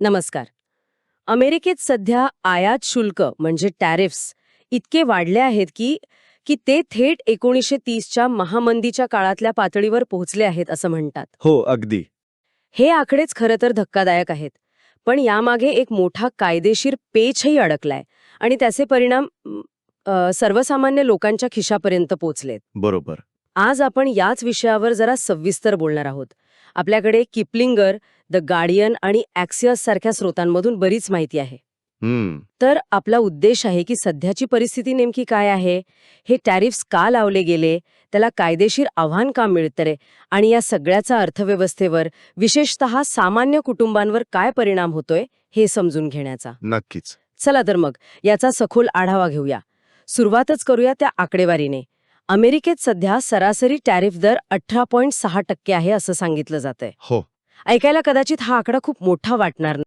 नमस्कार. अमेरिकेत सध्या आयात शुल्क म्हणजे टॅरिफ्स इतके वाढले आहेत की की ते थेट 1930च्या महामंदीच्या काळातल्या पातळीवर पोहोचले आहेत असं म्हणतात. हो, अगदी. हे आकडेच खरं तर धक्कादायक आहेत. पण यामागे एक मोठा कायदेशीर पेचही अडकलाय आणि त्याचे परिणाम सर्वसामान्य लोकांच्या खिशापर्यंत पोचलेत. बरोबर. आज आपण याच विषयावर जरा सविस्तर बोलणार आहोत. आपल्याकडे किपलिंगर, द गार्डियन आणि ॲक्सियस सारख्या स्रोतांमधून बरीच माहिती आहे. तर आपला उद्देश आहे की सध्याची परिस्थिती नेमकी काय आहे, हे टॅरिफ्स का लावले गेले, त्याला कायदेशीर आव्हान का मिळतं रे, आणि या सगळ्याचा अर्थव्यवस्थेवर, विशेषतः सामान्य कुटुंबांवर काय परिणाम होतोय हे समजून घेण्याचा. नक्कीच. चला तर मग याचा सखोल आढावा घेऊया. सुरुवातच करूया त्या आकडेवारीने. अमेरिकेत सध्या सरासरी टॅरिफ दर 18.6% आहे असं सांगितलं जातंय. हो. ऐकायला कदाचित हा आकडा खूप मोठा वाटणार नाही.